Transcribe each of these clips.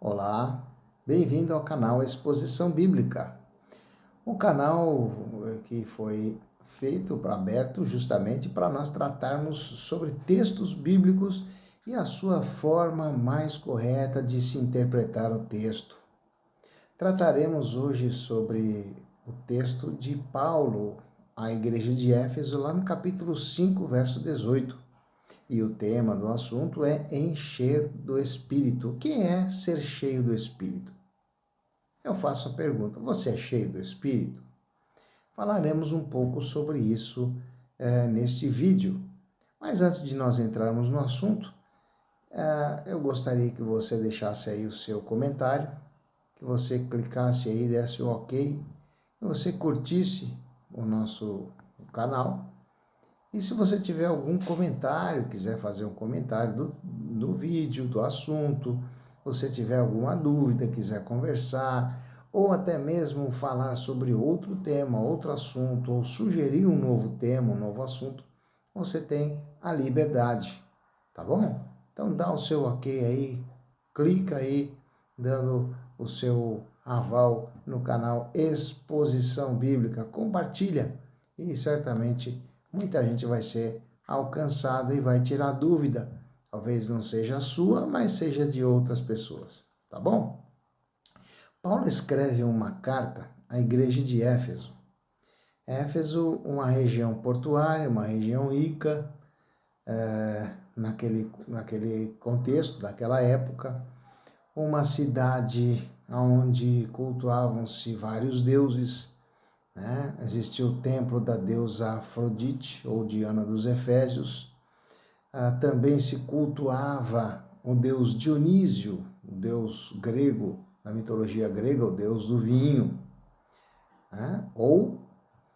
Olá, bem-vindo ao canal Exposição Bíblica. Um canal que foi aberto justamente para nós tratarmos sobre textos bíblicos e a sua forma mais correta de se interpretar o texto. Trataremos hoje sobre o texto de Paulo à igreja de Éfeso, lá no capítulo 5, verso 18. E o tema do assunto é encher do Espírito. O que é ser cheio do Espírito? Eu faço a pergunta, você é cheio do Espírito? Falaremos um pouco sobre isso neste vídeo. Mas antes de nós entrarmos no assunto, eu gostaria que você deixasse aí o seu comentário, que você clicasse aí, desse o ok, que você curtisse o nosso canal. E se você tiver algum comentário, quiser fazer um comentário do vídeo, do assunto, você tiver alguma dúvida, quiser conversar, ou até mesmo falar sobre outro tema, outro assunto, ou sugerir um novo tema, um novo assunto, você tem a liberdade, tá bom? Então dá o seu ok aí, clica aí, dando o seu aval no canal Exposição Bíblica, compartilha e certamente muita gente vai ser alcançada e vai tirar dúvida. Talvez não seja a sua, mas seja de outras pessoas, tá bom? Paulo escreve uma carta à igreja de Éfeso. Éfeso, uma região portuária, uma região rica, naquele contexto, daquela época, uma cidade onde cultuavam-se vários deuses, né? Existia o templo da deusa Afrodite, ou Diana dos Efésios. Também se cultuava o deus Dionísio, o deus grego, na mitologia grega, o deus do vinho, né? Ou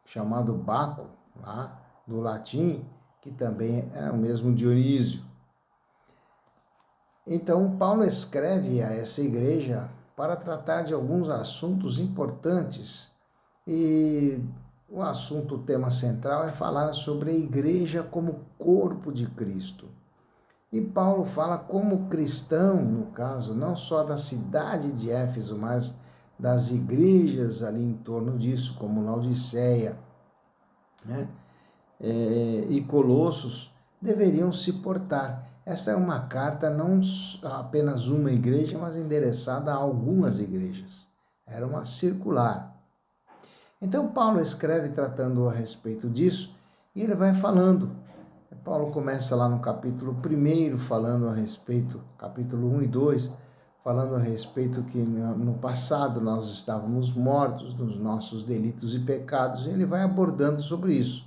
chamado Baco, lá do latim, que também é o mesmo Dionísio. Então, Paulo escreve a essa igreja para tratar de alguns assuntos importantes e o assunto, o tema central é falar sobre a igreja como corpo de Cristo. E Paulo fala como cristão, no caso, não só da cidade de Éfeso, mas das igrejas ali em torno disso, como Laodiceia, né? E Colossos, deveriam se portar. Essa é uma carta não apenas uma igreja, mas endereçada a algumas igrejas. Era uma circular. Então, Paulo escreve tratando a respeito disso, e ele vai falando. Paulo começa lá no capítulo 1, falando a respeito, capítulo 1 e 2, falando a respeito que no passado nós estávamos mortos nos nossos delitos e pecados, e ele vai abordando sobre isso.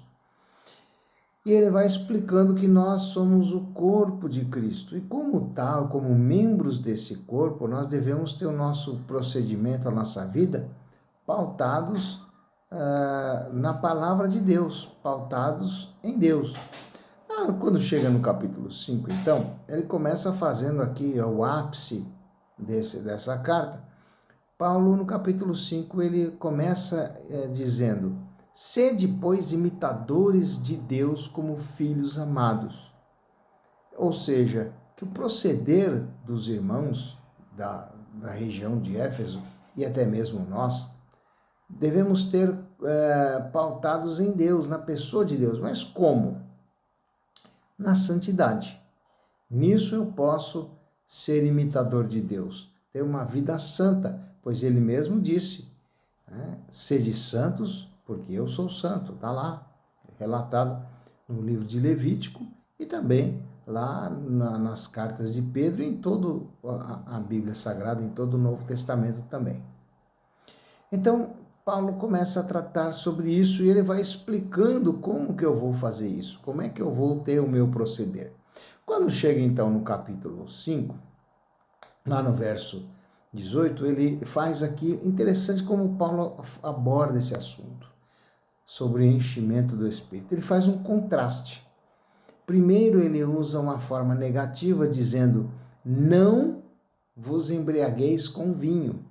E ele vai explicando que nós somos o corpo de Cristo, e como tal, como membros desse corpo, nós devemos ter o nosso procedimento, a nossa vida, pautados na palavra de Deus, pautados em Deus. Quando chega no capítulo 5, então, ele começa fazendo aqui o ápice dessa carta. Paulo, no capítulo 5, ele começa dizendo: sede, pois, imitadores de Deus como filhos amados. Ou seja, que o proceder dos irmãos da região de Éfeso, e até mesmo nós, devemos ter pautados em Deus, na pessoa de Deus. Mas como? Na santidade. Nisso eu posso ser imitador de Deus, ter uma vida santa, pois ele mesmo disse, sede santos, porque eu sou santo. Está lá, relatado no livro de Levítico e também lá nas cartas de Pedro, em toda a Bíblia Sagrada, em todo o Novo Testamento também. Então, Paulo começa a tratar sobre isso e ele vai explicando como que eu vou fazer isso, como é que eu vou ter o meu proceder. Quando chega então no capítulo 5, lá no verso 18, ele faz aqui, interessante como Paulo aborda esse assunto, sobre o enchimento do Espírito. Ele faz um contraste. Primeiro ele usa uma forma negativa, dizendo, não vos embriagueis com vinho,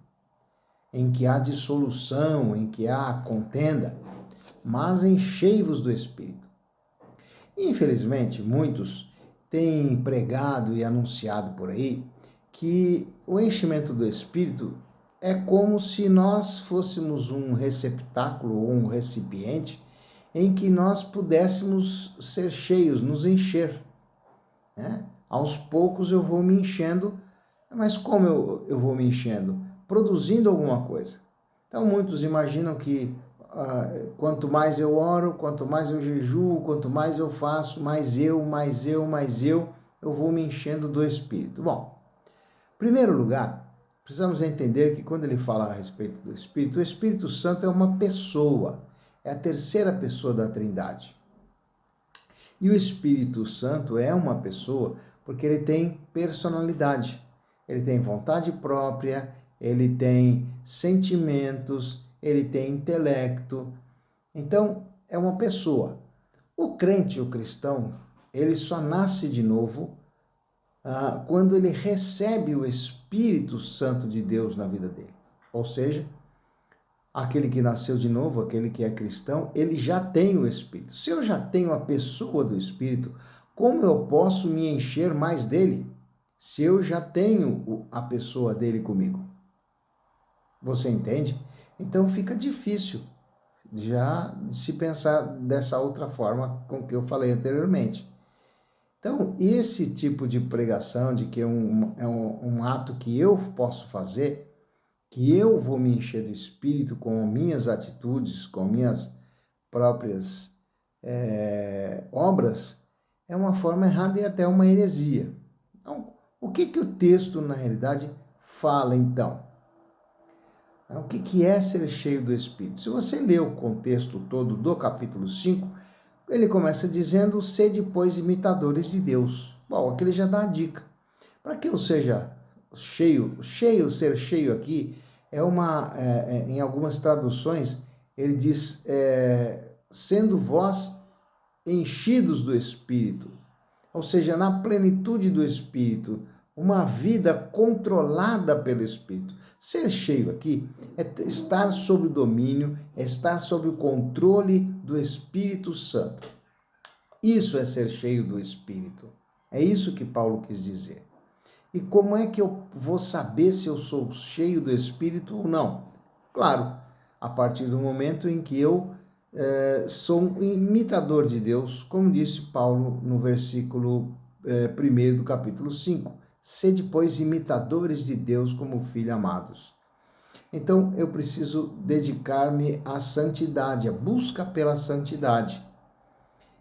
em que há dissolução, em que há contenda, mas enchei-vos do Espírito. Infelizmente, muitos têm pregado e anunciado por aí que o enchimento do Espírito é como se nós fôssemos um receptáculo ou um recipiente em que nós pudéssemos ser cheios, nos encher, né? Aos poucos eu vou me enchendo, mas como eu vou me enchendo? Produzindo alguma coisa. Então muitos imaginam que quanto mais eu oro, quanto mais eu jejuo, quanto mais eu faço, eu vou me enchendo do Espírito. Bom, em primeiro lugar, precisamos entender que quando ele fala a respeito do Espírito, o Espírito Santo é uma pessoa, é a terceira pessoa da Trindade. E o Espírito Santo é uma pessoa porque ele tem personalidade, ele tem vontade própria, ele tem sentimentos, ele tem intelecto. Então, é uma pessoa. O crente, o cristão, ele só nasce de novo quando ele recebe o Espírito Santo de Deus na vida dele. Ou seja, aquele que nasceu de novo, aquele que é cristão, ele já tem o Espírito. Se eu já tenho a pessoa do Espírito, como eu posso me encher mais dele? Se eu já tenho a pessoa dele comigo. Você entende? Então fica difícil já se pensar dessa outra forma com que eu falei anteriormente. Então, esse tipo de pregação, de que é um ato que eu posso fazer, que eu vou me encher do Espírito com minhas atitudes, com minhas próprias obras, é uma forma errada e até uma heresia. Então, o que o texto, na realidade, fala, então? O que é ser cheio do Espírito? Se você ler o contexto todo do capítulo 5, ele começa dizendo, sede, pois, imitadores de Deus. Bom, aqui ele já dá a dica. Para que eu seja ser cheio aqui, em algumas traduções, ele diz, sendo vós enchidos do Espírito. Ou seja, na plenitude do Espírito, uma vida controlada pelo Espírito. Ser cheio aqui é estar sob o domínio, é estar sob o controle do Espírito Santo. Isso é ser cheio do Espírito. É isso que Paulo quis dizer. E como é que eu vou saber se eu sou cheio do Espírito ou não? Claro, a partir do momento em que eu sou um imitador de Deus, como disse Paulo no versículo 1 do capítulo 5. Sede, pois, imitadores de Deus como filhos amados. Então, eu preciso dedicar-me à santidade, à busca pela santidade.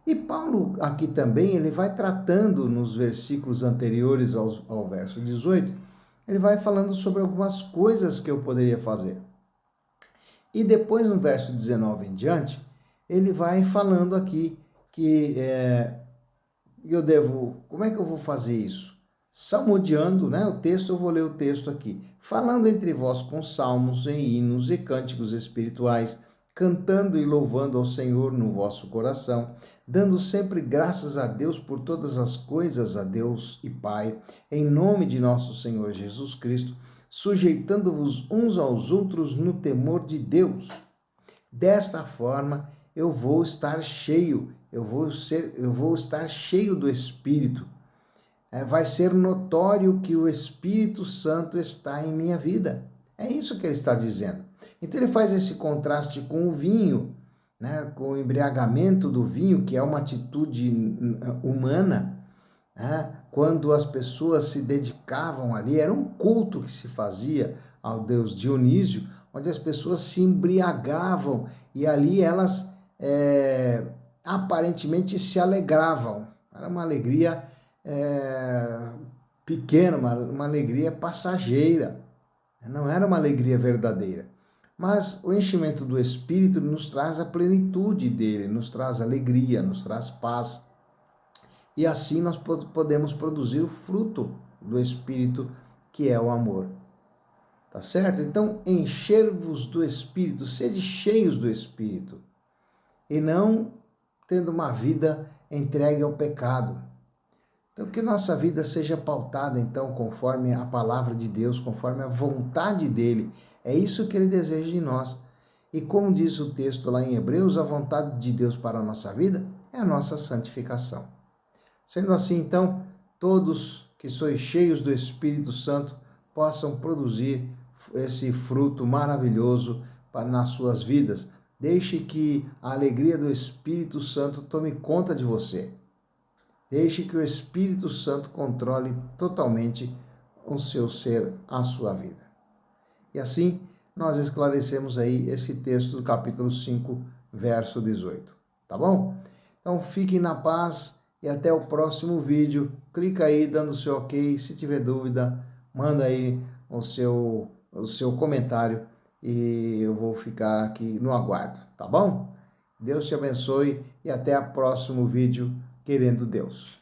E Paulo aqui também, ele vai tratando nos versículos anteriores ao verso 18, ele vai falando sobre algumas coisas que eu poderia fazer. E depois, no verso 19 em diante, ele vai falando aqui que como é que eu vou fazer isso? Salmodiando, né? O texto, eu vou ler o texto aqui. Falando entre vós com salmos, em hinos e cânticos espirituais, cantando e louvando ao Senhor no vosso coração, dando sempre graças a Deus por todas as coisas, a Deus e Pai, em nome de nosso Senhor Jesus Cristo, sujeitando-vos uns aos outros no temor de Deus. Desta forma, eu vou estar cheio, eu vou estar cheio do Espírito. Vai ser notório que o Espírito Santo está em minha vida. É isso que ele está dizendo. Então ele faz esse contraste com o vinho, né, com o embriagamento do vinho, que é uma atitude humana, né, quando as pessoas se dedicavam ali, era um culto que se fazia ao deus Dionísio, onde as pessoas se embriagavam e ali elas aparentemente se alegravam. Era uma alegria pequena, uma alegria passageira, não era uma alegria verdadeira. Mas o enchimento do Espírito nos traz a plenitude dele, nos traz alegria, nos traz paz. E assim nós podemos produzir o fruto do Espírito, que é o amor. Tá certo? Então, encher-vos do Espírito, sede cheios do Espírito, e não tendo uma vida entregue ao pecado. Então, que nossa vida seja pautada, então, conforme a palavra de Deus, conforme a vontade dele. É isso que ele deseja de nós. E como diz o texto lá em Hebreus, a vontade de Deus para a nossa vida é a nossa santificação. Sendo assim, então, todos que sois cheios do Espírito Santo, possam produzir esse fruto maravilhoso nas suas vidas. Deixe que a alegria do Espírito Santo tome conta de você. Deixe que o Espírito Santo controle totalmente o seu ser, a sua vida. E assim, nós esclarecemos aí esse texto do capítulo 5, verso 18. Tá bom? Então, fiquem na paz e até o próximo vídeo. Clica aí dando o seu ok. Se tiver dúvida, manda aí o seu comentário e eu vou ficar aqui no aguardo, tá bom? Deus te abençoe e até o próximo vídeo, querendo Deus.